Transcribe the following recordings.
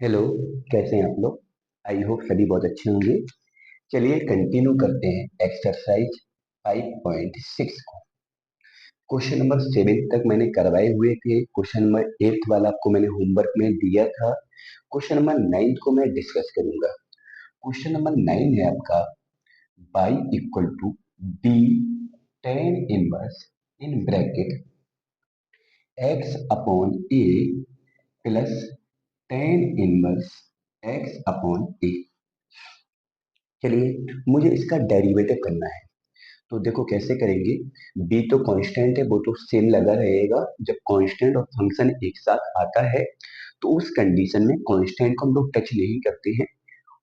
Hello. कैसे हैं आप लोग? आई होप सभी बहुत अच्छे होंगे। चलिए कंटिन्यू करते हैं एक्सरसाइज 5.6 को। क्वेश्चन नंबर 7 तक मैंने करवाए हुए थे। क्वेश्चन नंबर 8 वाला आपको मैंने होमवर्क में दिया था। क्वेश्चन नंबर 9 को मैं डिस्कस करूंगा। क्वेश्चन नंबर 9 है आपका y equal to b tan inverse in bracket x upon a plus tan inverse x upon a। चलिए मुझे इसका डेरिवेटिव करना है। तो देखो कैसे करेंगे। b तो कांस्टेंट है, वो तो सेम लगा रहेगा। जब कांस्टेंट और फंक्शन एक साथ आता है तो उस कंडीशन में कांस्टेंट को हम लोग टच नहीं करते हैं,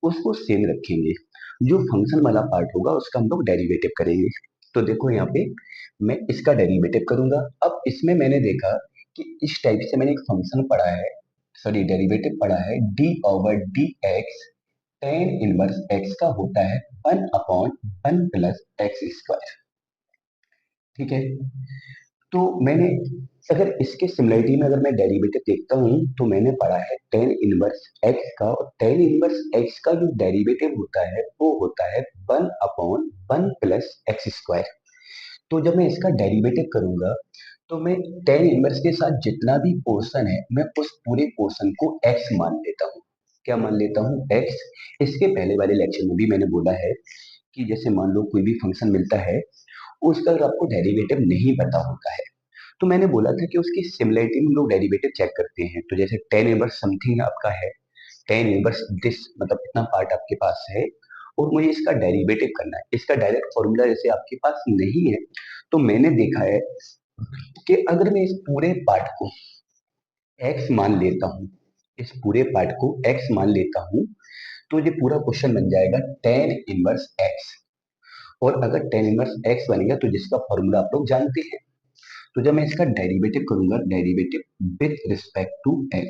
उसको सेम रखेंगे। जो फंक्शन वाला पार्ट होगा उसका हम लोग डेरिवेटिव करेंगे। तो देखो यहाँ पे मैं इसका डेरिवेटिव करूंगा। अब इसमें मैंने देखा कि इस टाइप से मैंने एक फंक्शन पढ़ा है, सॉरी डेरिवेटिव पढ़ा है, d over d x ten inverse x का होता है 1/1 प्लस एक्स स्क्वायर। ठीक है। तो मैंने अगर इसके सिमिलरिटी में अगर मैं डेरिवेटिव देखता हूँ तो मैंने पढ़ा है टेन इनवर्स एक्स का, और टेन इनवर्स एक्स का जो डेरिवेटिव होता है वो होता है 1/1 प्लस एक्स स्क्वायर। तो जब मैं इसका डेरिवेटिव करूंगा तो मैं टेन इनवर्स के साथ जितना भी पोर्शन है मैं उस पूरे पोर्शन को एक्स मान लेता हूँ। क्या मान लेता हूँ? एक्स। इसके पहले वाले लेक्चर में भी मैंने बोला है कि जैसे मान लो कोई भी फंक्शन मिलता है, उसका अगर आपको डेरिवेटिव नहीं पता होता है तो मैंने बोला था कि उसकी सिमिलरिटी में हम लोग डेरिवेटिव चेक करते हैं। तो जैसे टेन इनवर्स समथिंग आपका है, टेन इनवर्स दिस मतलब इतना पार्ट आपके पास है और मुझे इसका डेरिवेटिव करना है। इसका डायरेक्ट फॉर्मूला जैसे आपके पास नहीं है तो मैंने देखा है कि अगर मैं इस पूरे पार्ट को x मान लेता हूँ, इस पूरे पार्ट को x मान लेता हूँ तो ये पूरा क्वेश्चन बन जाएगा टेन इनवर्स x। और अगर टेन इनवर्स x बनेगा तो जिसका फॉर्मूला आप लोग जानते हैं। तो जब मैं इसका डेरिवेटिव करूंगा, derivative with respect to x,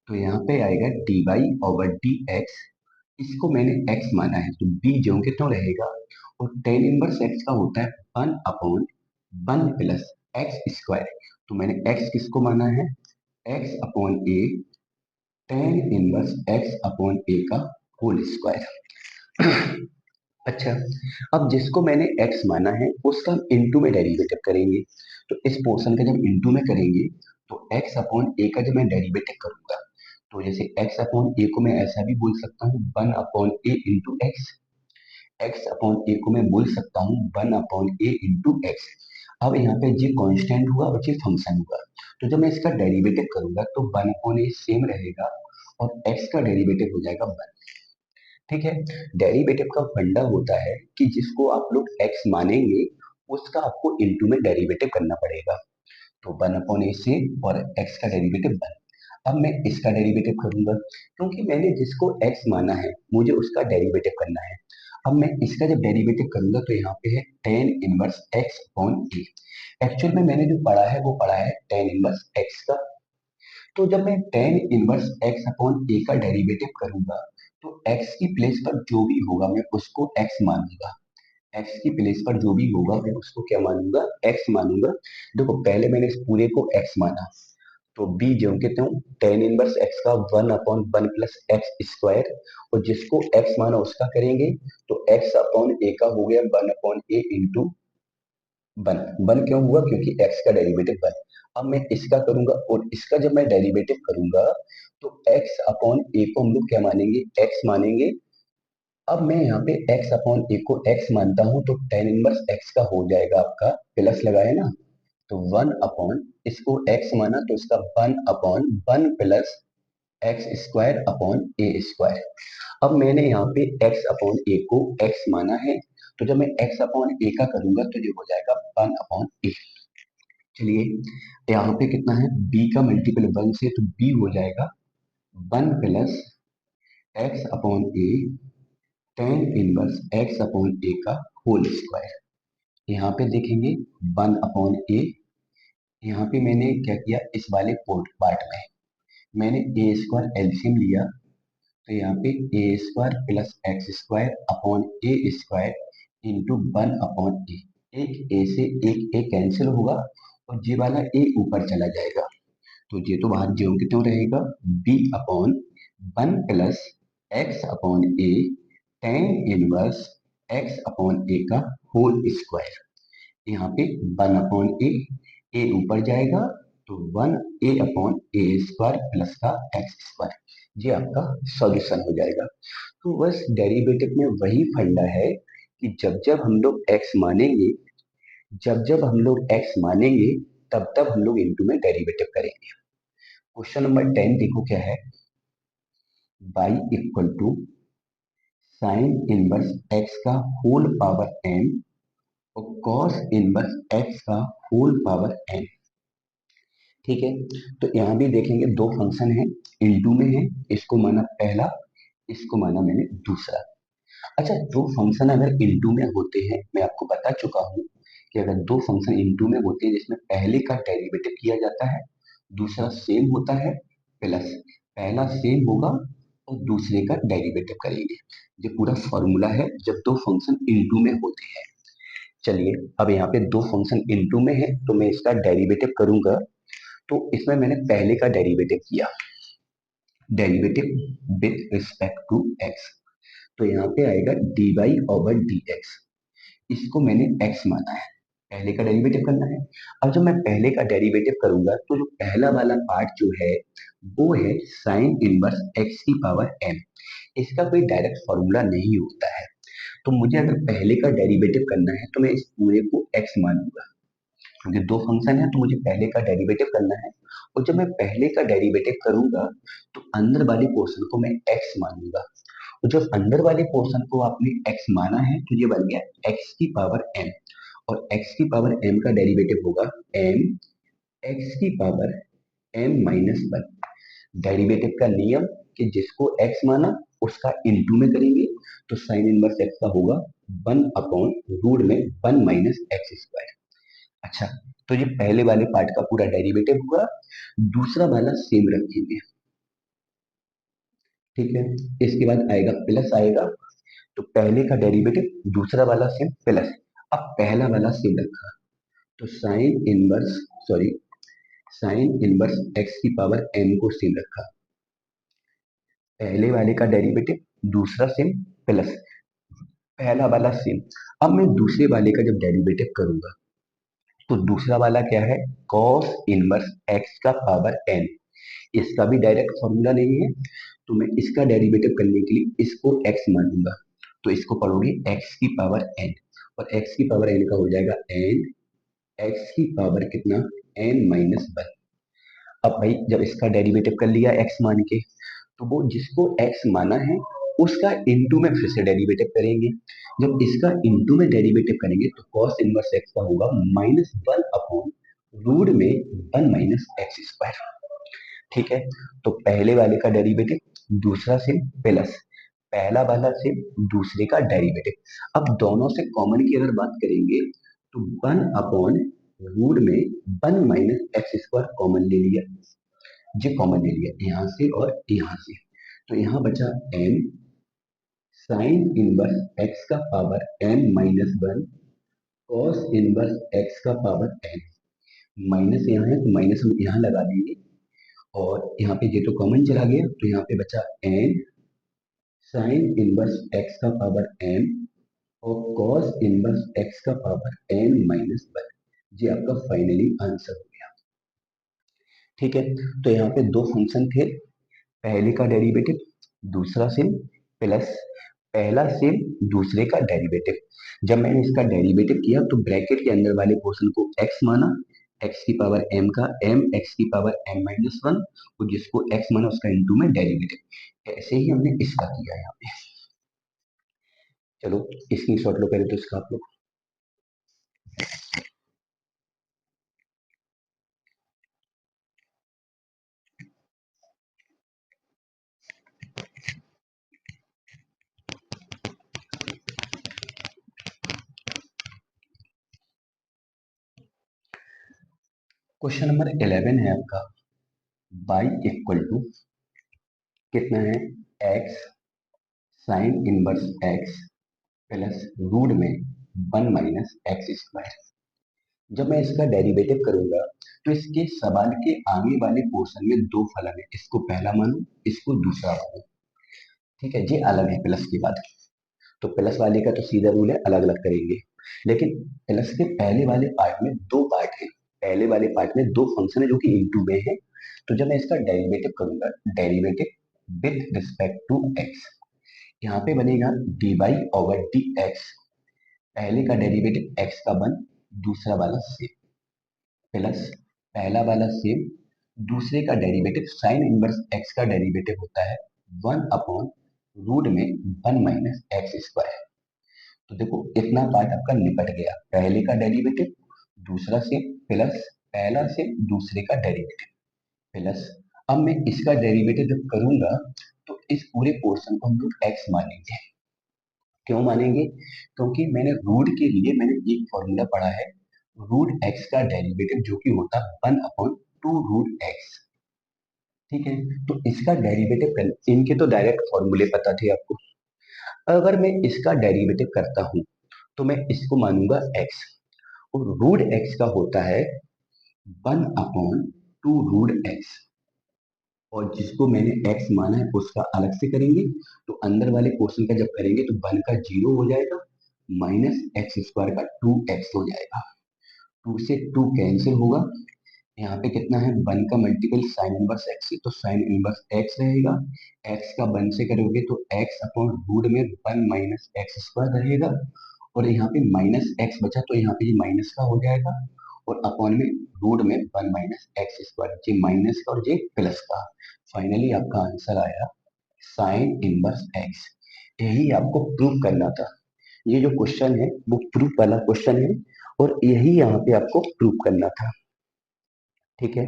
तो यहाँ पे आएगा d y over d x. इसको मैंने x माना है तो b जो कितना रहेगा, और टेन इनवर्स x का होता है 1/1 प्लस एक्स स्क्वायर। तो मैंने x किसको माना है? x upon a, tan inverse x upon a का होल स्क्वायर। अच्छा, अब जिसको मैंने x माना है उसका हम इनटू में डेरिवेटिव करेंगे। तो इस पोर्शन का जब इनटू में करेंगे तो x अपॉन ए का जब मैं डेरिवेटिव करूंगा तो जैसे x अपॉन ए को मैं ऐसा भी बोल सकता हूँ 1/a into x. X upon a को मैं बोल सकता हूँ 1/a इंटू एक्स। अब यहाँ पे ये कांस्टेंट हुआ और ये फंक्शन हुआ। तो जब मैं इसका डेरिवेटिव करूंगा तो 1/a सेम रहेगा और x का डेरिवेटिव हो जाएगा 1। ठीक है। डेरिवेटिव का फंडा होता है कि जिसको आप लोग x मानेंगे उसका आपको इनटू में डेरिवेटिव करना पड़ेगा। तो 1/a से और x का डेरिवेटिव 1। अब मैं इसका डेरिवेटिव करूंगा क्योंकि मैंने जिसको x माना है मुझे उसका डेरिवेटिव करना है। अब मैं इसका जब डेरिवेटिव करूंगा तो यहाँ पे है टेन इनवर्स x अपॉन ए। एक्चुअल में मैंने जो पढ़ा है वो पढ़ा है टेन इनवर्स x का। तो जब मैं ten inverse x upon a का डेरिवेटिव करूंगा तो x की प्लेस पर जो भी होगा मैं उसको x मानूंगा। x की प्लेस पर जो भी होगा मैं उसको क्या मानूंगा? x मानूंगा। देखो पहले मैंने इस पूरे को x माना तो b जो कहते हूँ टेन इनवर्स x का 1/1 प्लस एक्स स्क्वायर, और जिसको x माना उसका करेंगे तो x अपॉन a का हो गया 1/a इंटू 1। 1 क्यों हुआ? क्योंकि x का डेरिवेटिव 1। अब मैं इसका करूंगा और इसका जब मैं डेरिवेटिव करूंगा तो x अपॉन a को हम लोग क्या मानेंगे? x मानेंगे। अब मैं यहाँ पे x अपॉन ए को x मानता हूँ तो टेन इनवर्स x का हो जाएगा आपका, प्लस लगाए ना, तो 1 अपॉन, इसको x माना तो इसका 1/1 plus x square upon a square. अब मैंने यहाँ पे x अपॉन ए को x माना है तो जब मैं x अपॉन ए का करूंगा तो ये हो जाएगा 1/a। चलिए यहाँ पे कितना है? b का मल्टीपल 1 से तो b हो जाएगा 1 plus x upon a tan inverse x upon a का होल स्क्वायर। यहाँ पे देखेंगे 1/a। यहाँ पे मैंने क्या किया, इस वाले पार्ट में मैंने ए स्क्वायर एलसीएम लिया तो यहाँ पे a square plus x square upon a square into 1/a। एक ए से एक ए कैंसिल होगा और ये वाला ए ऊपर चला जाएगा तो ये तो बाहर ज्यों की त्यों रहेगा। b upon one plus x upon a tan inverse x upon a का होल स्क्वायर। यहाँ पे वन अपॉन ए ऊपर जाएगा तो one A upon a square plus का एक्स स्क्वायर, ये आपका सॉल्यूशन हो जाएगा। तो बस डेरिवेटिव में वही फंडा है कि जब जब हम लोग एक्स मानेंगे, जब जब हम लोग एक्स मानेंगे तब तब हम लोग इनटू में डेरिवेटिव करेंगे। क्वेश्चन नंबर 10 देखो क्या है, y equal to sine inverse x का होल पावर n और कॉस इनवर्स एक्स का होल पावर n। ठीक है, तो यहाँ भी देखेंगे दो फंक्शन है, इनटू में है, इसको माना पहला, इसको माना मैंने दूसरा। अच्छा, दो फंक्शन अगर इनटू में होते हैं, मैं आपको बता चुका हूँ कि अगर दो फंक्शन इनटू में होते हैं जिसमें पहले का डेरिवेटिव किया जाता है, दूसरा सेम होता है, प्लस पहला सेम होगा और दूसरे का डेरिवेटिव करेंगे। ये पूरा फॉर्मूला है जब दो फंक्शन इनटू में होते हैं। चलिए, अब यहाँ पे दो फंक्शन इनटू में है तो मैं इसका डेरिवेटिव करूंगा। तो इसमें मैंने पहले का डेरिवेटिव किया, derivative with respect to x, तो यहाँ पे आएगा d y over d x. इसको मैंने एक्स माना है, पहले का डेरिवेटिव करना है। अब जब मैं पहले का डेरिवेटिव करूंगा तो जो पहला वाला पार्ट जो है वो है साइन इनवर्स एक्स की पावर एम। इसका कोई डायरेक्ट फॉर्मूला नहीं होता है, तो मुझे अगर पहले का डेरिवेटिव करना है तो मैं इस पूरे को एक्स मानूंगा, क्योंकि दो फंक्शन है तो मुझे पहले का डेरिवेटिव करना है। और जब मैं पहले का डेरिवेटिव करूंगा तो अंदर वाले पोर्शन को मैं एक्स मानूंगा, और जब अंदर वाले पोर्शन को आपने एक्स माना है तो ये बन गया एक्स की पावर एम, और एक्स की पावर एम का डेरिवेटिव होगा एम एक्स की power m minus one. Derivative का नियम कि जिसको एक्स माना उसका इनटू में करेंगे, तो साइन इनवर्स एक्स का होगा वन अपॉन रूट में वन माइनस एक्स स्क्वायर। अच्छा, तो ये पहले वाले पार्ट का पूरा डेरिवेटिव हुआ, दूसरा वाला सेम रखेंगे। ठीक है, इसके बाद आएगा प्लस आएगा, तो पहले का डेरिवेटिव दूसरा वाला सेम प्लस। अब पहला वाला सेम रखा तो sine inverse, sorry, sign inverse x की पावर एन को सेम रखा, पहले वाले का डेरिवेटिव दूसरा सेम प्लस पहला वाला सेम। अब मैं दूसरे वाले का जब डेरिवेटिव करूंगा तो दूसरा वाला क्या है, cos इनवर्स एक्स का पावर n। इसका भी डायरेक्ट फॉर्मूला नहीं है, तो मैं इसका डेरिवेटिव करने के लिए इसको x मानूंगा, तो इसको पढ़ोगे x की पावर n, और x की पावर n का हो जाएगा n x की पावर कितना, n माइनस वन। अब भाई जब इसका डेरिवेटिव कर लिया x मान के, तो वो जिसको x माना है उसका इनटू में फिर से डेरिवेटिव करेंगे। जब इसका इनटू में डेरिवेटिव करेंगे तो cos इनवर्स x का होगा माइनस वन अपॉन रूट में वन माइनस एक्स स्क्वायर। ठीक है, तो पहले वाले का डेरिवेटिव दूसरा से प्लस पहला वाला से दूसरे का डेरिवेटिव। अब दोनों से कॉमन की अगर बात करेंगे तो वन अपॉन रूट में one minus x square common ले लिया, ये कॉमन ले लिया यहाँ से और यहाँ से, तो यहाँ बचा m साइन इनवर्स x का power m minus one cos inverse x का पावर n। माइनस यहाँ है तो माइनस हम यहाँ लगा देंगे, और यहाँ पे ये तो कॉमन चला गया तो यहाँ पे बचा n साइन इनवर्स x का पावर m और कॉस इनवर्स x का पावर n माइनस वन। ये आपका फाइनली आंसर हो गया। ठीक है, तो यहाँ पे दो फंक्शन थे, पहले का डेरिवेटिव दूसरा सेम प्लस पहला सेम दूसरे का डेरिवेटिव। जब मैंने इसका डेरिवेटिव किया तो ब्रैकेट के अंदर वाले पोर्शन को x माना, x की पावर m का m x की पावर m माइनस वन, और जिसको x माना उसका इनटू में डेरिवेटिव। ऐसे ही हमने इसका किया यहाँ पे। चलो स्क्रीनशॉट लो पहले तो इसका आप लोग। क्वेश्चन नंबर 11 है आपका, y इक्वल टू कितना है, x sine inverse x plus root में वन माइनस एक्स स्क्वायर। जब मैं इसका डेरिवेटिव करूंगा तो इसके सवाल के आगे वाले पोर्शन में दो फलन है, इसको पहला मानो, इसको दूसरा मानो। ठीक है, ये अलग है प्लस की बात। तो प्लस वाले का तो सीधा रूल है, अलग अलग करेंगे। लेकिन प्लस के पहले वाले पार्ट में दो पार्ट है, पहले वाले पार्ट में दो फंक्शन है जो कि इनटू में है। तो जब मैं इसका डेरिवेटिव करूंगा, derivative with respect to x, यहाँ पे बनेगा d y over d x, पहले का डेरिवेटिव एक्स का वन, दूसरा वाला सेम, प्लस पहला वाला सेम, दूसरे का डेरिवेटिव साइन इनवर्स एक्स का डेरिवेटिव होता है वन अपॉन रूट में वन माइनस एक्स स्क्वायर। तो देखो इतना पार्ट आपका निपट गया, पहले का डेरिवेटिव, दूसरा सेम, प्लस पहला सेम, दूसरे का डेरिवेटिव, प्लस अब मैं इसका डेरिवेटिव जब करूंगा तो इस पूरे पोर्शन को हम लोग एक्स मानेंगे। क्यों मानेंगे? क्योंकि मैंने रूट के लिए मैंने एक फॉर्मूला पढ़ा है, रूट एक्स का डेरिवेटिव जो कि होता है one upon two root x. ठीक है, तो इसका डेरिवेटिव कर, इनके तो डायरेक्ट फॉर्मूले पता थे आपको। अगर मैं इसका डेरिवेटिव करता हूं तो मैं इसको मानूंगा एक्स, और रूट एक्स का होता है one upon two root x, और जिसको मैंने एक्स माना है उसका अलग से करेंगे। तो अंदर वाले पोर्शन का जब करेंगे तो वन का जीरो हो जाएगा, माइनस एक्स स्क्वायर का टू एक्स हो जाएगा, टू से टू कैंसिल होगा, यहाँ पे कितना है, वन का मल्टीपल साइन इनवर्स एक्स है तो साइन इनवर्स एक्स रहेगा, एक्स का वन से करोगे तो एक्स अपॉन रूट में वन माइनस एक्स स्क्वायर रहेगा, और यहाँ पे माइनस एक्स बचा तो यहाँ पे ये माइनस का हो जाएगा, और अपॉन में रूट में वन माइनस एक्स स्क्वायर, ये माइनस का और ये प्लस का। फाइनली आपका आंसर आया साइन इनवर्स एक्स। यही आपको प्रूव करना था, ये जो क्वेश्चन है वो प्रूफ वाला क्वेश्चन है, और यही यहाँ पे आपको प्रूव करना था। ठीक है,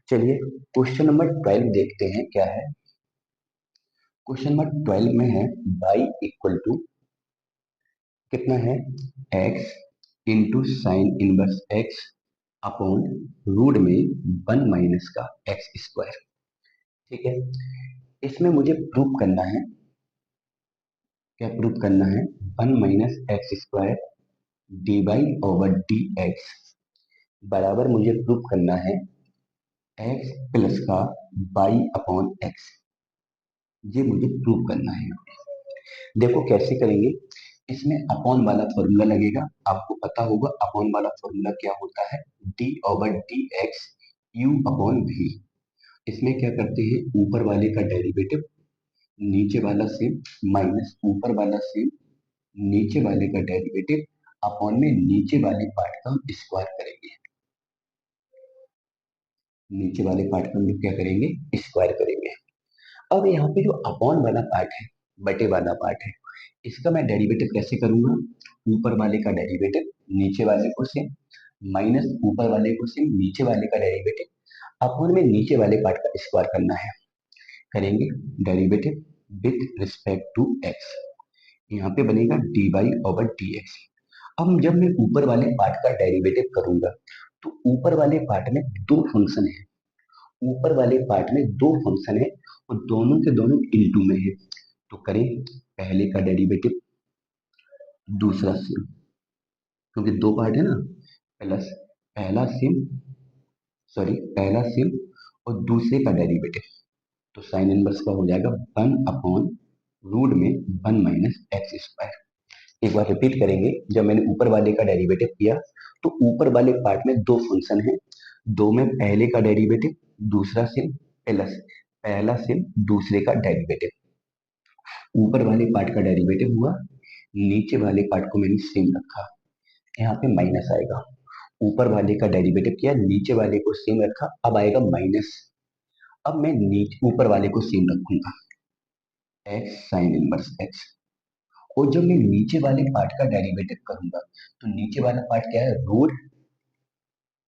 चलिए क्वेश्चन नंबर 12 देखते हैं क्या है। क्वेश्चन नंबर 12 में है y इक्वल टू कितना है, x into sine inverse x upon root में वन माइनस का एक्स स्क्वायर। ठीक है, इसमें मुझे प्रूव करना है, क्या प्रूव करना है, one minus x square d y over d x बराबर मुझे प्रूव करना है एक्स प्लस का वाई अपॉन एक्स, ये मुझे प्रूव करना है। देखो कैसे करेंगे, इसमें अपॉन वाला फॉर्मूला लगेगा, आपको पता होगा अपॉन वाला फॉर्मूला क्या होता है, d over d x u upon v. इसमें क्या करते हैं, ऊपर वाले का डेरिवेटिव, नीचे वाला सेम, माइनस ऊपर वाला सेम, नीचे वाले का डेरिवेटिव, अपॉन में नीचे वाले पार्ट का हम स्क्वायर करेंगे, नीचे वाले पार्ट का हम लोग क्या करेंगे, स्क्वायर करेंगे। अब यहाँ पे जो अपॉन वाला पार्ट है, बटे वाला पार्ट है, इसका मैं डेरिवेटिव कैसे करूंगा, ऊपर वाले का डेरिवेटिव नीचे वाले को सेम, माइनस ऊपर वाले को सेम, नीचे वाले का डेरिवेटिव, अपॉन में नीचे वाले पार्ट का स्क्वायर करना है। करेंगे derivative with respect to x, यहाँ पे बनेगा d y over d x. अब जब मैं ऊपर वाले पार्ट का डेरिवेटिव करूंगा तो ऊपर वाले पार्ट में दो फंक्शन है, ऊपर वाले पार्ट में दो फंक्शन है, और दोनों के दोनों इनटू में है। तो करें पहले का डेरिवेटिव, दूसरा सेम, क्योंकि दो पार्ट है ना, प्लस पहला सेम, सॉरी पहला सेम और दूसरे का डेरिवेटिव, तो साइन इनवर्स का हो जाएगा वन अपॉन रूट में वन माइनस एक्स स्क्वायर। एक बार रिपीट करेंगे, जब मैंने ऊपर वाले का डेरिवेटिव किया तो ऊपर वाले पार्ट में दो फंक्शन है, दो में पहले का डेरिवेटिव, दूसरा सेम, प्लस पहला सेम, दूसरे का डेरिवेटिव, ऊपर वाले पार्ट का डेरिवेटिव हुआ, नीचे वाले पार्ट को मैंने सेम रखा, यहाँ पे माइनस आएगा, ऊपर वाले का डेरिवेटिव किया, नीचे वाले को सेम रखा, अब आएगा माइनस, अब मैं नीचे ऊपर वाले को सेम रखूंगा, एक्स साइन इनवर्स एक्स, और जब मैं नीचे वाले पार्ट का डेरिवेटिव करूंगा तो नीचे वाला पार्ट क्या है, root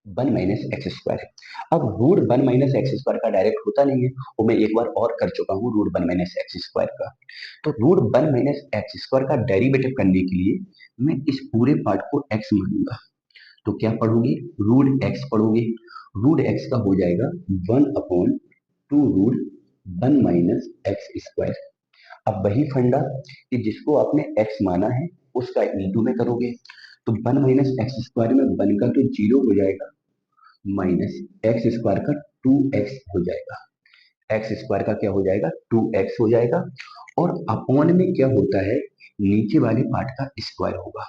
one minus x square. अब root one minus x square का डायरेक्ट होता नहीं है, वो मैं एक बार और कर चुका हूँ root one minus x square का। तो root one minus x square का डेरिवेटिव करने के लिए मैं इस पूरे पार्ट को एक्स मानूंगा, तो क्या पढ़ोगे, रूट एक्स पढ़ोगे, रूट एक्स का हो जाएगा one upon two root one minus x square. अब वही फंडा कि जिसको आपने x माना है उसका इंटू में करोगे, तो 1 - x² में 1 का तो 0 हो जाएगा, माइनस x² का 2x हो जाएगा। x² का क्या हो जाएगा, 2x हो जाएगा। और अपॉन में क्या होता है, नीचे वाले पार्ट का स्क्वायर होगा।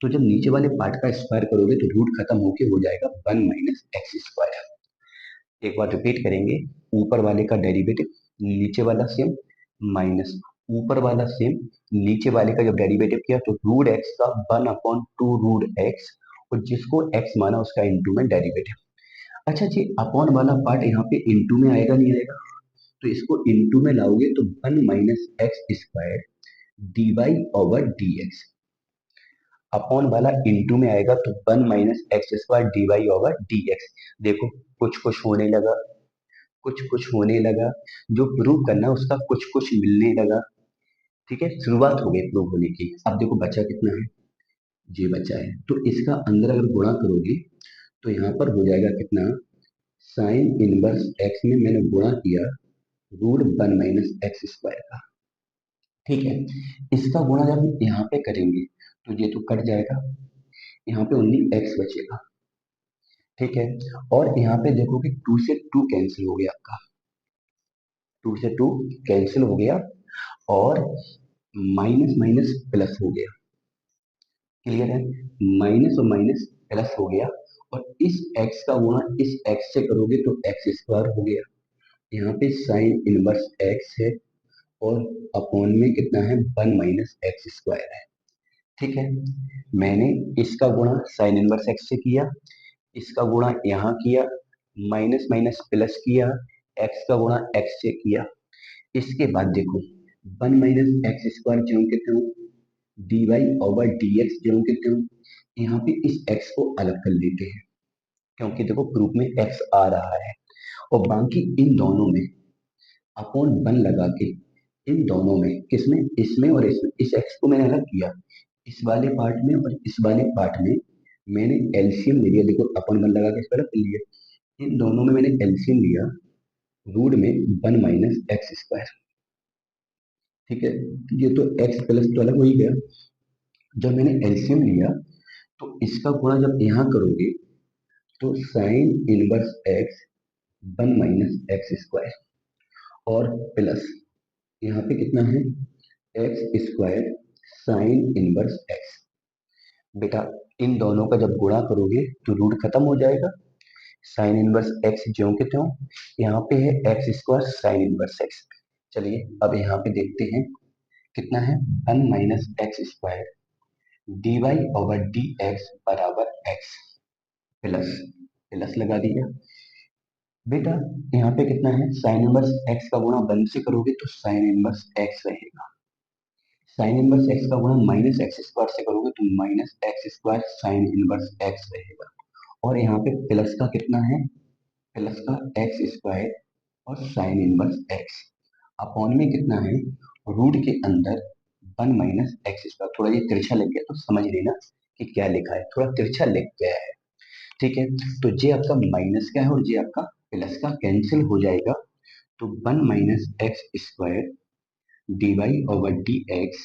तो जब नीचे वाले पार्ट का स्क्वायर करोगे तो रूट खत्म होके हो जाएगा 1 - x²। एक बार रिपीट करेंगे, ऊपर वाले का डेरिवेटिव, नीचे वाला सेम, माइनस ऊपर वाला सेम, नीचे वाले का जब डेरिवेटिव किया तो रूट एक्स का 1/2 रूट एक्स, और जिसको एक्स माना उसका इंटू में डेरिवेटिव। अच्छा जी, अपॉन वाला पार्ट यहाँ पे इंटू में आएगा नहीं आएगा, तो इसको इंटू में लाओगे तो 1 - x² dy over dx। Upon वाला इंटू में आएगा तो 1 - x² dy ओवर dx। देखो कुछ कुछ होने लगा, कुछ कुछ होने लगा, जो प्रूव करना है उसका कुछ कुछ मिलने लगा। ठीक है, शुरुआत हो गई प्रूव होने की। अब देखो बचा कितना है, ये बचा है, तो इसका अंदर अगर गुणा करोगे तो यहाँ पर हो जाएगा कितना, साइन इनवर्स एक्स में मैंने गुणा किया रूट 1 - x² का। ठीक है, इसका गुणा जब यहाँ पे करेंगे तो ये तो कट जाएगा, यहाँ पे ओनली एक्स बचेगा। ठीक है, और यहाँ पे देखोगे 2 से 2 कैंसिल हो गया आपका, 2 से 2 कैंसिल हो गया, और माइनस माइनस प्लस हो गया। क्लियर है, माइनस और माइनस प्लस हो गया, और इस x का गुणा इस x से करोगे तो x² हो गया। यहाँ पे साइन इनवर्स x है, और अपॉन में कितना है, 1 - x² है। ठीक है, मैंने इसका गुणा साइन इनवर्स x से किया, इसका गुणा यहाँ किया, माइनस माइनस प्लस किया, x का गुणा x से किया। इसके बाद देखो 1 - x² जो कितने हो, dy ओवर dx जो कितने हो, यहाँ पे इस x को अलग कर लेते हैं, क्योंकि देखो प्रूफ में x आ रहा है, और बाकी इन दोनों में अपॉन 1 लगा के, इन दोनों में किसमें, इसमें और इसमें, इस x को मैंने अलग किया, इस वाले पार्ट में और इस वाले पार्ट में मैंने एलसीएम ले लिया। देखो अपॉन 1 लगा के इसको अलग कर लिया, इन दोनों में मैंने एलसीएम लिया रूट में 1 - x²। ठीक है, ये तो x प्लस तो अलग हो ही गया। जब मैंने एलसीएम लिया तो इसका गुणा जब यहाँ करोगे तो साइन इनवर्स एक्स 1 - x², और प्लस यहाँ पे कितना है, x² साइन इनवर्स एक्स। बेटा इन दोनों का जब गुणा करोगे तो रूट खत्म हो जाएगा, साइन इनवर्स एक्स ज्यों के त्यों, यहाँ पे है x² साइन इनवर्स एक्स। चलिए अब यहाँ पे देखते हैं कितना है, 1 - x² dy ओवर dx बराबर x, प्लस प्लस लगा दिया। बेटा यहाँ पे कितना है, साइन इनवर्स x का गुणा 1 से करोगे तो साइन इनवर्स x रहेगा, साइन इनवर्स x का गुणा -x² से करोगे तो -x² साइन इनवर्स x रहेगा, और यहाँ पे प्लस का कितना है, प्लस का x² और साइन इनवर्स x, अपॉन में कितना है, रूट के अंदर 1 - x²। थोड़ा ये तिरछा लग गया तो समझ लेना कि क्या लिखा है, थोड़ा तिरछा लिख गया है। ठीक है, तो ये आपका माइनस का है और ये आपका प्लस का कैंसिल हो जाएगा, तो 1 - x² dy ओवर dx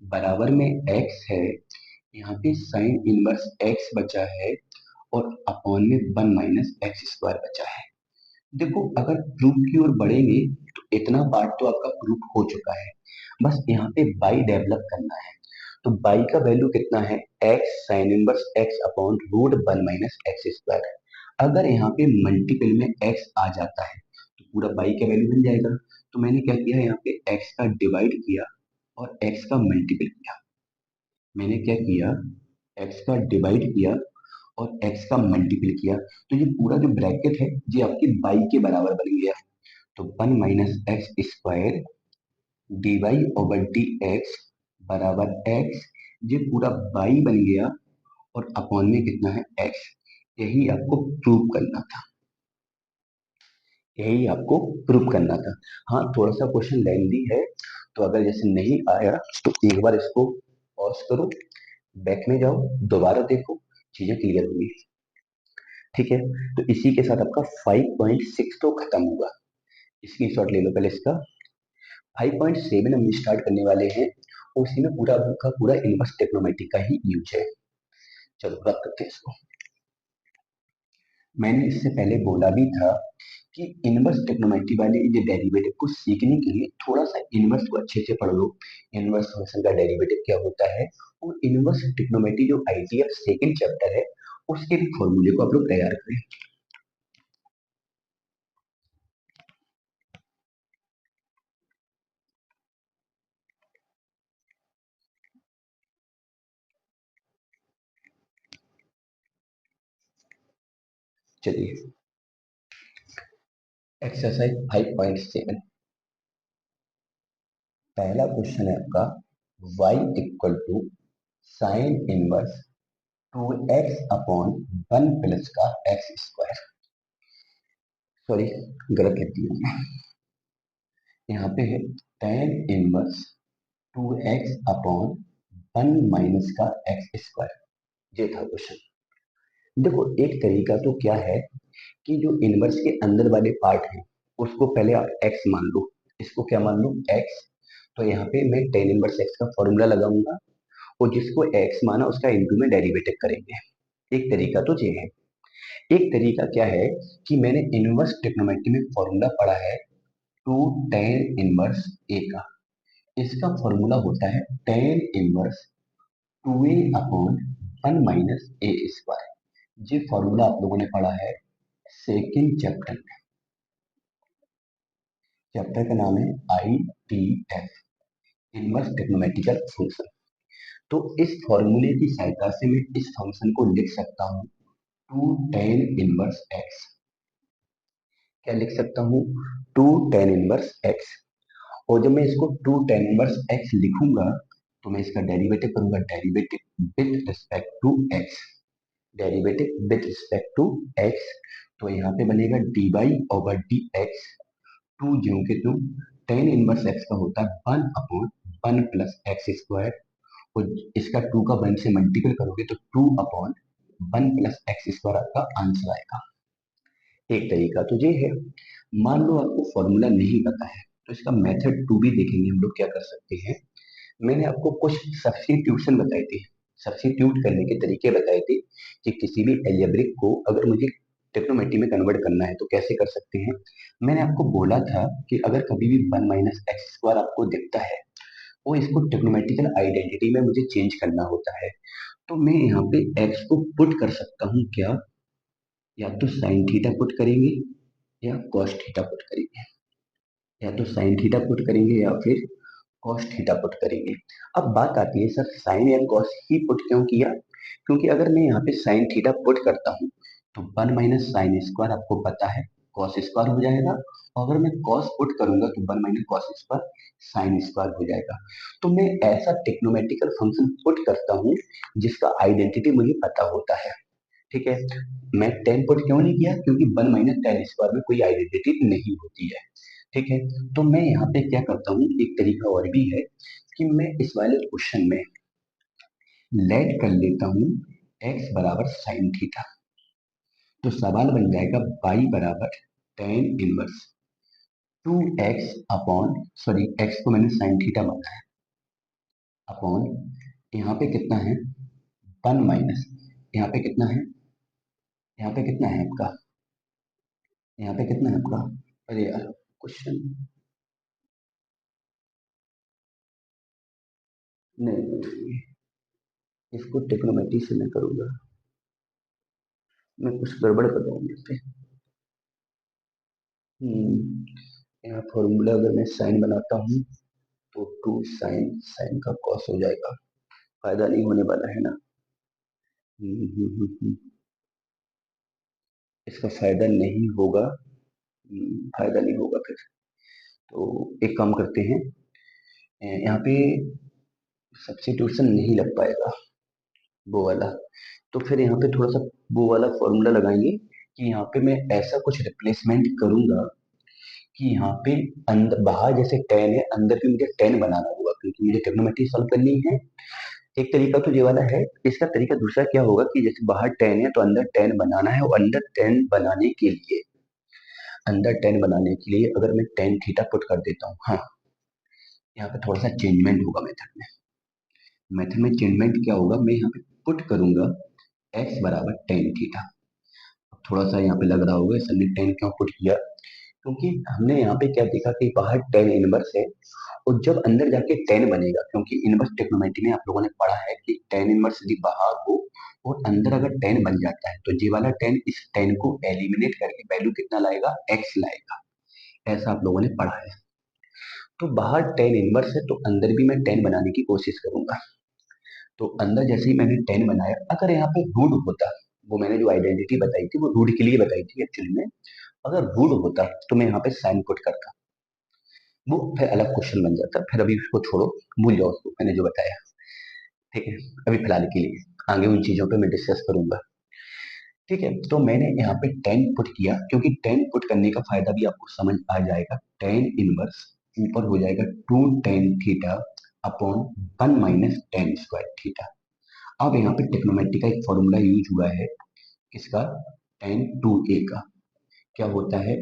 बराबर में x है, यहाँ पे साइन इनवर्स x बचा है, और अपॉन में 1 - x² बचा है। देखो अगर प्रूफ की ओर बढ़ेंगे तो इतना पार्ट तो आपका प्रूफ हो चुका है, बस यहाँ पे बाई डेवलप करना है। तो बाई का वैल्यू कितना है, x sine inverse x upon root 1 - x²। अगर यहाँ पे मल्टीपल में x आ जाता है तो पूरा बाई का वैल्यू बन जाएगा। तो मैंने क्या किया, यहाँ पे x का डिवाइड किया और x का मल्टीपल किया। मैंने क्या किया, x का डिवाइड किया और x का मल्टीपल किया, तो ये पूरा जो ब्रैकेट है ये आपकी बाई के बराबर बन गया। तो 1 - x² dy ओवर dx बराबर x, ये पूरा बाई बन गया, और अपॉन में कितना है, x। यही आपको प्रूव करना था, यही आपको प्रूव करना था। हाँ थोड़ा सा क्वेश्चन लेंदी है, तो अगर जैसे नहीं आया तो एक बार इसको पॉज करो, बैक में जाओ, दोबारा देखो, चीजें क्लियर होंगी। ठीक है, तो इसी के साथ आपका 5.6 तो खत्म हुआ। स्क्रीनशॉट ले लो पहले इसका। 5.7 हम स्टार्ट करने वाले हैं, और उसी में पूरा का पूरा इनवर्स ट्रिग्नोमेट्री का ही यूज है। चलो रख करते हैं इसको। मैंने इससे पहले बोला भी था कि इनवर्स ट्रिग्नोमेट्री वाले ये डेरिवेटिव को सीखने के लिए थोड़ा सा इनवर्स को अच्छे से पढ़ लो। इनवर्स फंक्शन का डेरिवेटिव क्या होता है, और इनवर्स ट्रिग्नोमेट्री जो आईटीएफ सेकंड चैप्टर है उसके भी फॉर्मूले को आप लोग तैयार करें। चलिए, एक्सरसाइज 5.7 पहला क्वेश्चन है आपका, y equal to sine inverse 2x upon 1 plus का एक्स स्क्वायर। सॉरी, गलत लिख दिया मैंने। यहाँ पे है tan inverse 2x upon 1 minus का एक्स स्क्वायर। ये था क्वेश्चन। देखो, एक तरीका तो क्या है कि जो इनवर्स के अंदर वाले पार्ट है उसको पहले आप x मान लो। इसको क्या मान लो, x। तो यहाँ पे मैं tan इनवर्स x का फॉर्मूला लगाऊंगा और जिसको x माना उसका इनटू में डेरिवेटिव करेंगे। एक तरीका तो ये है। एक तरीका क्या है कि मैंने इनवर्स ट्रिग्नोमेट्री में फॉर्मूला पढ़ा है 2 tan इनवर्स a का। इसका फॉर्मूला होता है tan inverse 2a upon 1 minus a square. ये फॉर्मूला आप लोगों ने पढ़ा है सेकेंड चैप्टर में। चैप्टर का नाम है I T F, inverse trigonometrical function. तो इस फॉर्मूले की सहायता से मैं इस फंक्शन को लिख सकता हूँ 2 tan इनवर्स एक्स। क्या लिख सकता हूँ, 2 tan इनवर्स एक्स। और जब मैं इसको 2 tan इनवर्स एक्स लिखूंगा तो मैं इसका डेरिवेटिव करूंगा, derivative with respect to x. Derivative with respect to x, तो यहाँ पे बनेगा d y over d x. Two ज्यों के त्यों, टेन इनवर्स एक्स का होता है 1/1 प्लस एक्स स्क्वायर। और इसका 2 का 1 से मल्टीपल करोगे तो 2/1 प्लस एक्स स्क्वायर आपका आंसर आएगा। एक तरीका तो ये है। मान लो आपको फॉर्मूला नहीं पता है तो इसका मेथड 2 भी देखेंगे हम लोग क्या कर सकते हैं। मैंने आपको कुछ सब्स्टिट्यूशन बताए थे, सब्स्टिट्यूट करने के तरीके बताए थे कि किसी भी एल्जेब्रिक को अगर मुझे ट्रिग्नोमेट्री में कन्वर्ट करना है तो कैसे कर सकते हैं। मैंने आपको बोला था कि अगर कभी भी 1 माइनस एक्स स्क्वायर आपको दिखता है वो इसको ट्रिग्नोमेट्रिकल आइडेंटिटी में मुझे चेंज करना होता है, तो मैं यहाँ पे एक्स को पुट कर सकता हूँ क्या, या तो साइन थीटा पुट करेंगे या कॉस थीटा पुट करेंगे, या तो साइन थीटा पुट करेंगे या फिर कॉस थीटा पुट करेंगे। अब बात आती है सर साइन या कॉस ही पुट क्यों किया, क्योंकि अगर मैं यहाँ पे साइन थीटा पुट करता हूँ तो 1 माइनस साइन स्क्वायर आपको पता है कॉस स्क्वायर हो जाएगा, और अगर मैं कॉस पुट करूंगा तो 1 minus cos square sine square हो जाएगा। तो मैं ऐसा टेक्नोमेट्रिकल फंक्शन पुट करता हूँ जिसका आइडेंटिटी मुझे पता होता है। ठीक है, मैं टेन पुट क्यों नहीं किया, क्योंकि 1 माइनस टेन स्क्वायर में कोई आइडेंटिटी नहीं होती है। ठीक है, तो मैं यहाँ पे क्या करता हूँ, एक तरीका और भी है कि मैं इस वाले क्वेश्चन में लेट कर लेता हूँ x बराबर साइन थीटा। तो सवाल बन जाएगा y बराबर tan inverse 2x upon, sorry x को मैंने साइन थीटा माना है, अपॉन यहाँ पे कितना है 1 माइनस, यहाँ पे कितना है, यहाँ पे कितना है आपका, यहाँ पे कितना है आपका, अरे यार क्वेश्चन नहीं, इसको टेक्नोमेट्री से मैं करूंगा, मैं कुछ गड़बड़ कर रहा हूँ यहाँ पे। यहाँ फॉर्मूला अगर मैं साइन बनाता हूँ तो 2 साइन, साइन का कॉस हो जाएगा, फायदा नहीं होने वाला है ना। हम्म, हम्म, इसका फायदा नहीं होगा, फायदा नहीं होगा फिर। तो एक काम करते हैं, यहाँ पे सब्स्टिट्यूशन नहीं लग पाएगा वो वाला, तो फिर यहाँ पे थोड़ा सा वो वाला फॉर्मूला लगाएंगे कि यहाँ पे मैं ऐसा कुछ रिप्लेसमेंट करूंगा कि यहाँ पे अंदर बाहर जैसे टेन है अंदर भी मुझे टेन बनाना होगा, क्योंकि मुझे ट्रिग्नोमेट्री सॉल्व करनी है। एक तरीका तो ये वाला है। इसका तरीका दूसरा क्या होगा कि जैसे बाहर टेन है तो अंदर टेन बनाना है, और अंदर टेन बनाने के लिए, अंदर टेन बनाने के लिए अगर मैं टेन थीटा पुट कर देता हूँ, हाँ यहाँ पे थोड़ा सा चेंजमेंट होगा मेथड में। मेथड में चेंजमेंट क्या होगा, मैं यहाँ पे पुट करूंगा एक्स बराबर टेन थीटा। अब थोड़ा सा यहाँ पे लग रहा होगा सर ने टेन क्यों पुट किया, क्योंकि हमने यहाँ पे क्या देखा कि बाहर टेन इनवर्स है और जब अंदर जाके टेन बनेगा, क्योंकि इनवर्स ट्रिग्नोमेट्री में आप लोगों ने पढ़ा है कि टेन इनवर्स यदि बाहर हो और अंदर अगर टेन बन जाता है तो ये वाला टेन इस टेन को एलिमिनेट करके वैल्यू कितना लाएगा, एक्स लाएगा। ऐसा आप लोगों ने पढ़ा है। तो बाहर टेन इनवर्स है तो अंदर भी मैं टेन बनाने की कोशिश करूंगा। तो अंदर जैसे ही मैंने टेन बनाया, अगर यहाँ पे रूट होता, वो मैंने जो आइडेंटिटी बताई थी वो रूट के लिए बताई थी एक्चुअली में, अगर रूट होता तो मैं यहाँ पे साइन पुट करता, वो फिर अलग क्वेश्चन बन जाता। फिर अभी उसको छोड़ो, भूल जाओ उसको मैंने जो बताया, ठीक है। अभी फिलहाल के लिए आगे उन चीजों पे मैं डिस्कस करूंगा, ठीक है। तो मैंने यहाँ पे टेन पुट किया, क्योंकि टेन पुट करने का फायदा भी आपको समझ आ जाएगा। टेन इनवर्स ऊपर हो जाएगा two tan theta upon one minus tan square theta. अब यहाँ पे टेक्नोमेट्री का एक फॉर्मूला यूज हुआ है, इसका टेन टू ए का क्या होता है,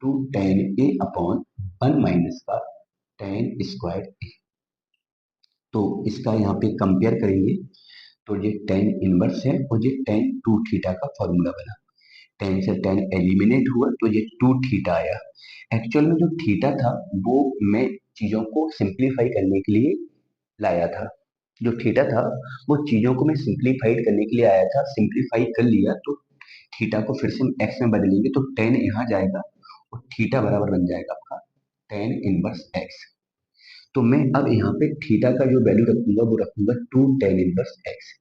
two tan A upon one minus का टेन स्क्वायर ए। तो इसका यहाँ पे कंपेयर करेंगे तो ये टेन इनवर्स है और ये टेन टू थीटा का फॉर्मूला बना। टेन से टेन एलिमिनेट हुआ तो ये टू थीटा आया। एक्चुअल में जो थीटा था वो मैं चीजों को सिंप्लीफाई करने के लिए लाया था। जो थीटा था वो चीजों को मैं सिंप्लीफाइड करने के लिए आया था, सिंप्लीफाई कर लिया तो थीटा को फिर से एक्स में बदलेंगे तो टेन यहाँ जाएगा और थीटा बराबर बन जाएगा आपका टेन इनवर्स एक्स। तो मैं अब यहाँ पे थीटा का जो वैल्यू रखूंगा वो रखूंगा टू टेन इनवर्स एक्स।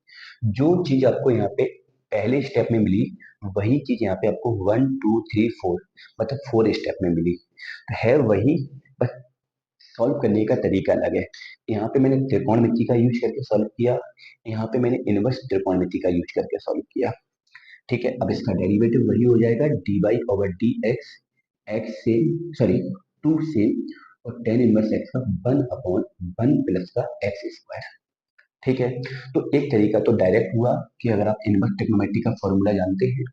जो चीज आपको यहाँ पे पहले स्टेप में मिली वही चीज यहाँ पे आपको वन टू थ्री फोर मतलब फोर स्टेप में मिली, तो है वही, बस सॉल्व करने का तरीका अलग है। यहाँ पे मैंने त्रिकोणमिति का यूज करके सॉल्व किया, यहाँ पे मैंने इनवर्स त्रिकोणमिति का यूज करके सॉल्व किया, ठीक है। अब इसका डेरिवेटिव वही हो जाएगा d y over d x, x से सॉरी टू से और टेन इनवर्स एक्स का वन अपॉन वन प्लस का एक्स स्क्वायर, ठीक है। तो एक तरीका तो डायरेक्ट हुआ कि अगर आप इनवर्स ट्रिग्नोमेट्री का फॉर्मूला जानते हैं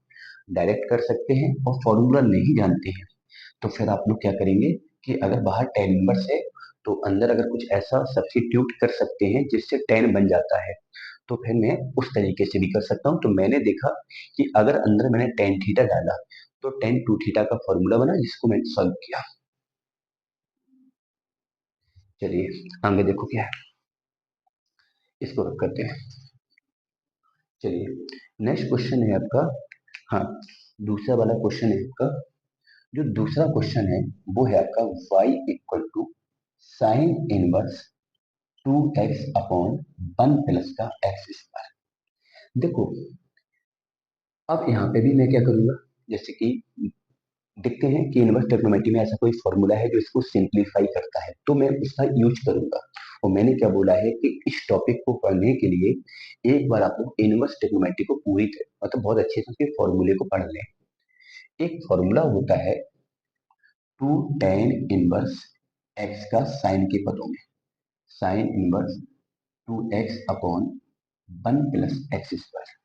डायरेक्ट कर सकते हैं, और फॉर्मूला नहीं जानते हैं तो फिर आप लोग क्या करेंगे कि अगर बाहर टेन इनवर्स है तो अंदर अगर कुछ ऐसा सब्स्टिट्यूट कर सकते हैं जिससे टेन बन जाता है, तो फिर मैं उस तरीके से भी कर सकता हूँ। तो मैंने देखा कि अगर अंदर मैंने टेन थीटा डाला तो टेन टू थीटा का फॉर्मूला बना जिसको मैंने सॉल्व किया। चलिए आगे देखो क्या है, इसको रख करते हैं। चलिए नेक्स्ट क्वेश्चन है आपका, हाँ दूसरा वाला क्वेश्चन है आपका। जो दूसरा क्वेश्चन है वो है आपका y equal to sine inverse two x upon one plus का एक्स स्क्वायर। देखो अब यहाँ पे भी मैं क्या करूंगा, जैसे कि देखते हैं कि इनवर्स ट्रिग्नोमेट्री में ऐसा कोई फॉर्मूला है जो इसको सिंप्लीफाई करता है तो मैं उसका यूज करूंगा। और मैंने क्या बोला है कि इस टॉपिक को पढ़ने के लिए एक बार आप लोग इनवर्स ट्रिग्नोमेट्री को पूरी मतलब बहुत अच्छे से उसके फॉर्मूले को पढ़ लें। एक फॉर्मूला होता है टू टेन इनवर्स एक्स का साइन के पदों में, sine inverse two x upon one plus x square,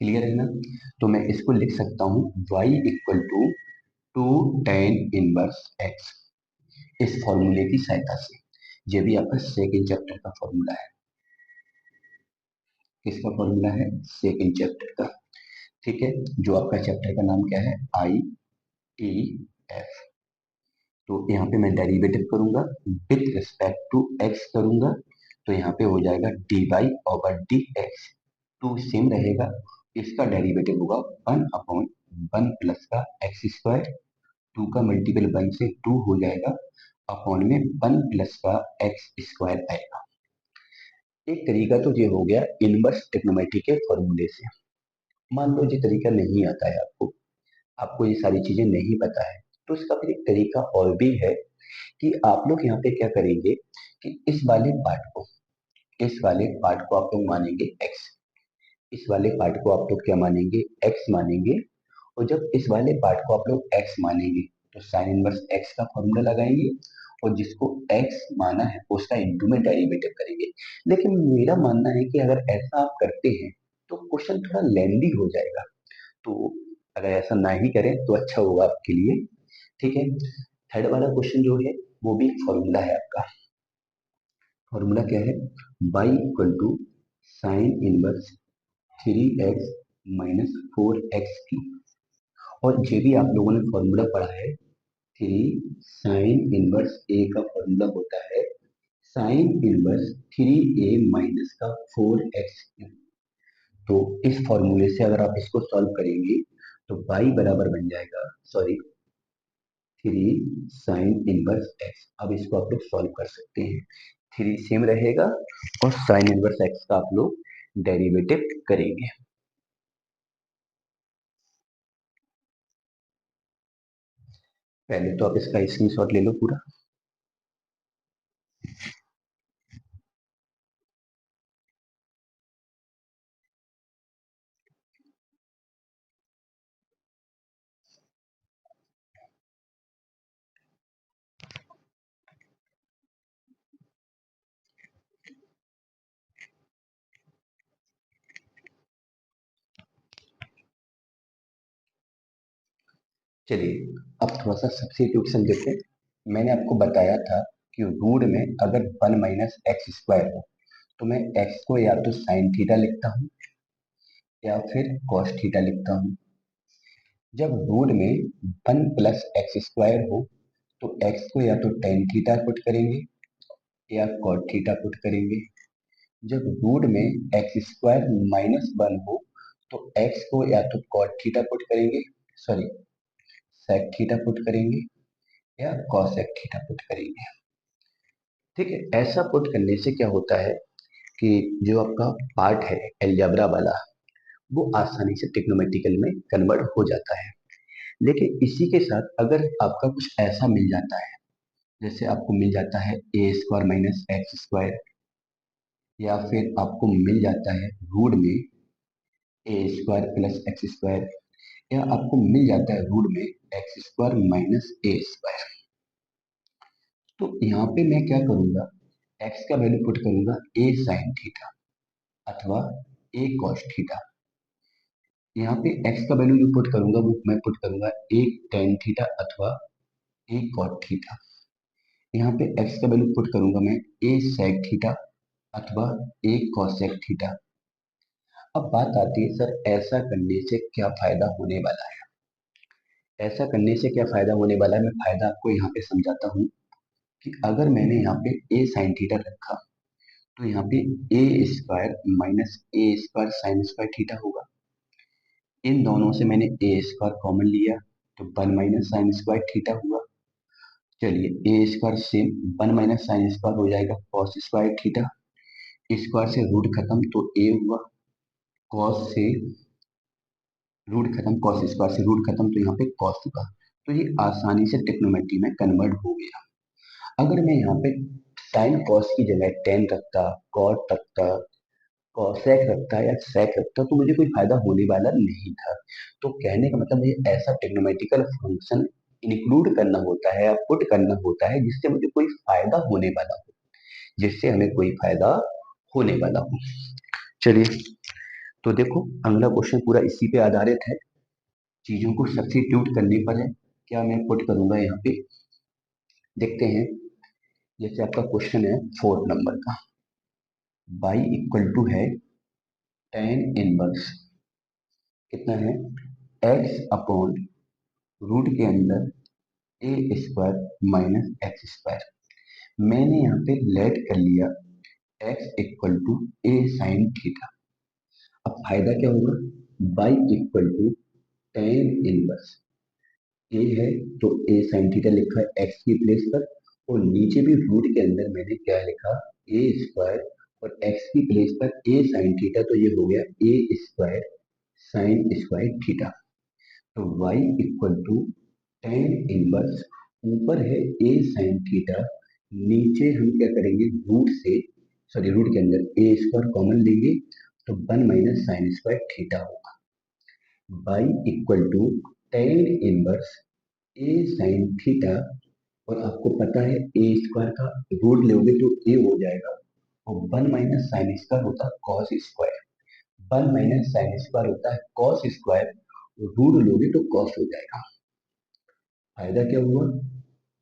clear है ना। तो मैं इसको लिख सकता हूँ y equal to two tan inverse x, इस फॉर्मूले की सहायता से। ये भी आपका सेकेंड चैप्टर का फॉर्मूला है, किसका फॉर्मूला है, सेकेंड चैप्टर का, ठीक है। जो आपका चैप्टर का नाम क्या है, आई टी एफ। तो यहाँ पे मैं डेरिवेटिव करूंगा विथ रिस्पेक्ट टू एक्स करूंगा, तो यहाँ पे हो जाएगा d y over d x, two same रहेगा, इसका डेरिवेटिव होगा वन अपॉन वन प्लस का एक्स स्क्वायर, टू का मल्टीपल वन से टू हो जाएगा अपॉन में वन प्लस का एक्स स्क्वायर आएगा। एक तरीका तो ये हो गया इनवर्स ट्रिग्नोमेट्री के फॉर्मूले से। मान लो ये तरीका नहीं आता है आपको, आपको ये सारी चीजें नहीं पता है, तो इसका फिर एक तरीका और भी है कि आप लोग यहाँ पे क्या करेंगे कि इस वाले पार्ट को आप लोग मानेंगे x, इस वाले पार्ट को आप लोग क्या मानेंगे, x मानेंगे। और जब इस वाले पार्ट को आप लोग x मानेंगे तो साइन इनवर्स x का फॉर्मूला लगाएंगे और जिसको x माना है उसका इंटू में डेरिवेटिव करेंगे। लेकिन मेरा मानना है कि अगर ऐसा आप करते हैं तो क्वेश्चन थोड़ा लेंदी हो जाएगा, तो अगर ऐसा ना ही करें तो अच्छा होगा आपके लिए, ठीक है। थर्ड वाला क्वेश्चन जो है वो भी फॉर्मूला है आपका, फॉर्मूला क्या है, y equal to sine inverse 3x-4x³ और ये भी आप लोगों ने फॉर्मूला पढ़ा है। 3 sin 1 a का फॉर्मूला होता है sin 1 3a- का 4x³। तो इस फॉर्मूले से अगर आप इसको सॉल्व करेंगे तो y बराबर बन जाएगा, सॉरी, 3 sin 1x। अब इसको आप लोग सॉल्व कर सकते हैं। 3 सेम रहेगा और sin 1x का आप लोग डेरिवेटिव करेंगे। पहले तो आप इसका स्क्रीनशॉट ले लो पूरा। चलिए अब थोड़ा सा सब्स्टिट्यूशन देखते हैं। मैंने आपको बताया था कि रूट में अगर 1 - x² हो तो मैं x को या तो साइन थीटा लिखता हूँ या फिर कॉस थीटा लिखता हूँ। जब रूट में 1 + x² हो तो x को या तो टेन थीटा पुट करेंगे या कॉट थीटा पुट करेंगे। जब रूट में x² - 1 हो तो x को या तो कॉट थीटा पुट करेंगे, सॉरी, सेक थीटा पुट करेंगे या कॉसेक थीटा पुट करेंगे। ठीक है, ऐसा पुट करने से क्या होता है कि जो आपका पार्ट है अलजेब्रा वाला वो आसानी से ट्रिग्नोमेट्रिकल में कन्वर्ट हो जाता है। लेकिन इसी के साथ अगर आपका कुछ ऐसा मिल जाता है, जैसे आपको मिल जाता है a² - x², या फिर आपको मिल जाता है रूट में a² + x², या आपको मिल जाता है रूट में x² - a², तो यहाँ पे मैं क्या करूंगा, x का वैल्यू पुट करूंगा a sin थीटा अथवा a cos थीटा। यहाँ पे x का वैल्यू जो पुट करूंगा वो मैं पुट करूंगा a tan थीटा अथवा a cot थीटा। यहाँ पे x का वैल्यू पुट करूंगा मैं a sec थीटा अथवा a cosec थीटा। अब बात आती है सर ऐसा करने से क्या फायदा होने वाला है। ऐसा करने से क्या फायदा होने वाला है, मैं फायदा आपको यहाँ पे समझाता हूँ कि अगर मैंने यहाँ पे a sin थीटा रखा तो यहाँ पे a² - a² sin² थीटा होगा। इन दोनों से मैंने a² कॉमन लिया तो 1 - sin² थीटा हुआ। चलिए a² सेम 1 - sin² हो जाएगा cos² थीटा। स्क्वायर से रूट खत्म तो a हुआ, cos से रूट खत्म, cos² से रूट खत्म तो यहाँ पे cos हुआ। तो ये आसानी से ट्रिग्नोमेट्री में कन्वर्ट हो गया। अगर मैं यहाँ पे साइन cos की जगह tan रखता, cot रखता, cosec रखता या sec रखता तो मुझे कोई फायदा होने वाला नहीं था। तो कहने का मतलब ये ऐसा ट्रिग्नोमेट्रिकल फंक्शन इंक्लूड करना होता है या पुट करना होता है जिससे मुझे कोई फायदा होने वाला हो, जिससे हमें कोई फायदा होने वाला हो। चलिए तो देखो अगला क्वेश्चन पूरा इसी पे आधारित है, चीजों को सब्स्टिट्यूट करने पर है। क्या मैं पुट करूंगा यहाँ पे, देखते हैं। जैसे आपका क्वेश्चन है 4 नंबर का, y = है tan इनवर्स कितना है x/रूट के अंदर a² - x²। मैंने यहाँ पे लेट कर लिया x = a sin थीटा। अब फायदा क्या होगा, y = tan इनवर्स a है तो a sin थीटा लिखा है x की प्लेस पर, और नीचे भी रूट के अंदर मैंने क्या लिखा a² और x की प्लेस पर a sin थीटा, तो ये हो गया a² sin² थीटा। तो y = tan इनवर्स, ऊपर है a sin थीटा, नीचे हम क्या करेंगे रूट से, सॉरी रूट के अंदर a² कॉमन लेंगे तो 1 - sin² थीटा होगा। y = tan inverse a sin theta, और आपको पता है a² का रूट लोगे तो a हो जाएगा, और 1 - sin² होता है cos², 1 - sin² होता है cos², रूट लोगे तो cos हो जाएगा। फायदा क्या हुआ,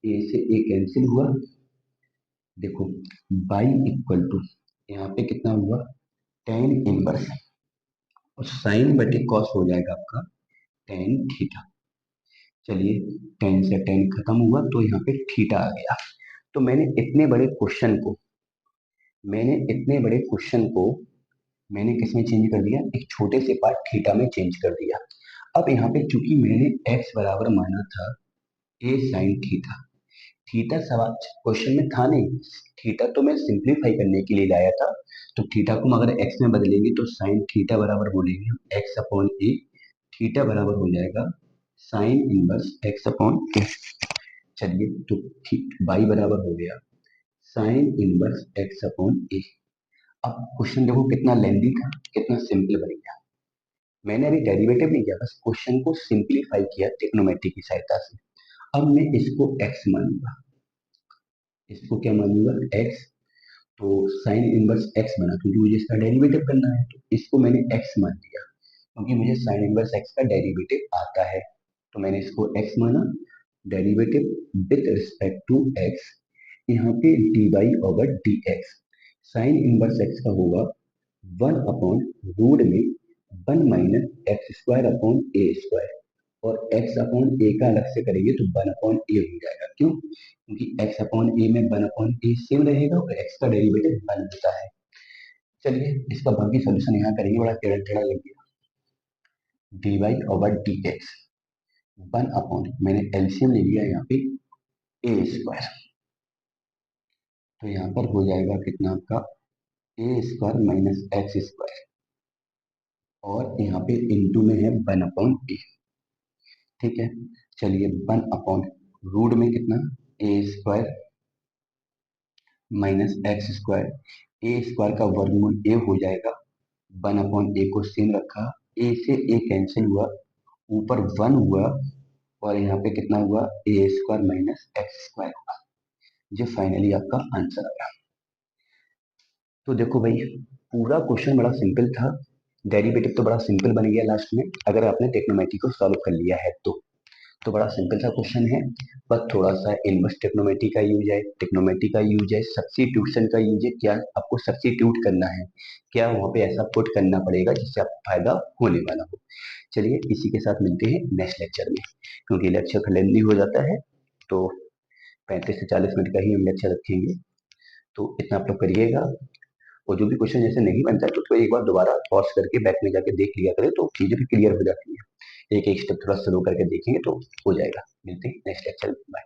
a से a कैंसिल हुआ। देखो y = यहाँ पे कितना हुआ tan इनवर्स, और साइन बटे कॉस हो जाएगा आपका टेन थीटा। चलिए, टेन से टेन खत्म हुआ तो यहाँ पे थीटा आ गया। तो मैंने इतने बड़े क्वेश्चन को मैंने किसमें चेंज कर दिया, एक छोटे से पार्ट थीटा में चेंज कर दिया। अब यहाँ पे चूंकि मैंने x बराबर माना था a साइन थीटा, थीटा सवाल क्वेश्चन में था नहीं, थीटा तो मैं सिंप्लीफाई करने के लिए लाया था। तो थीटा को हम अगर x में बदलेंगे तो साइन थीटा बराबर बोलेंगे हम x अपॉन ए, थीटा बराबर हो जाएगा साइन इनवर्स x अपॉन ए। चलिए, तो y बराबर हो गया साइन इनवर्स x अपॉन ए। अब क्वेश्चन देखो कितना लेंदी था, कितना सिंपल बन गया। मैंने अभी डेरिवेटिव नहीं किया, बस क्वेश्चन को सिंप्लीफाई किया ट्रिग्नोमेट्री की सहायता से। अब मैं इसको x मानूंगा, इसको क्या मानूंगा x। तो साइन इनवर्स x बना क्योंकि मुझे इसका डेरिवेटिव करना है, तो इसको मैंने x मान लिया क्योंकि मुझे साइन इनवर्स x का डेरिवेटिव आता है। तो मैंने इसको x माना, derivative with respect to x, यहाँ पे dy over dx। Sine inverse x का होगा वन अपॉन रूट में one minus x square upon a square, और x अपॉन ए का अलग से करेंगे तो वन अपॉन ए हो जाएगा। क्यों? क्योंकि x अपॉन ए में वन अपॉन ए सेम रहेगा और x का डेरिवेटिव वन होता है। चलिए, इसका बाकी सोल्यूशन यहाँ करेंगे, बड़ा टेढ़ा टेढ़ा लग गया। D y over d x one upon, मैंने एलसीएम ले लिया यहाँ पे ए स्क्वायर, तो यहाँ पर हो जाएगा कितना आपका ए स्क्वायर माइनस एक्स स्क्वायर, और यहाँ पे इंटू में है वन अपॉन ए। ठीक है, चलिए वन अपॉन रूट में कितना ए स्क्वायर माइनस एक्स स्क्वायर, ए स्क्वायर का वर्गमूल ए हो जाएगा, वन अपॉन ए को सेम रखा, ए से ए कैंसिल हुआ, ऊपर वन हुआ, और यहाँ पे कितना हुआ ए स्क्वायर माइनस एक्स स्क्वायर हुआ। ये फाइनली आपका आंसर आया। तो देखो भाई, पूरा क्वेश्चन बड़ा सिंपल था, डेरिवेटिव तो बड़ा सिंपल बन गया लास्ट में, अगर आपने ट्रिग्नोमेट्री को सॉल्व कर लिया है तो बड़ा सिंपल सा क्वेश्चन है। बस थोड़ा सा इनवर्स ट्रिग्नोमेट्री का यूज है, ट्रिग्नोमेट्री का यूज है, सब्स्टिट्यूशन का यूज है, क्या आपको सब्स्टिट्यूट करना है, क्या वहाँ पे ऐसा पुट करना पड़ेगा जिससे आपको फायदा होने वाला हो। चलिए, इसी के साथ मिलते हैं नेक्स्ट लेक्चर में, क्योंकि लेक्चर लेंदी हो जाता है, तो 35 से 40 मिनट का ही हम लेक्चर रखेंगे। तो इतना आप लोग करिएगा, और जो भी क्वेश्चन जैसे नहीं बनता है तो एक बार दोबारा पॉज करके बैक में जाके देख लिया करें, तो चीजें भी क्लियर हो जाती है। एक एक स्टेप थोड़ा स्लो करके देखेंगे तो हो जाएगा। मिलते हैं नेक्स्ट लेक्चर में। बाय।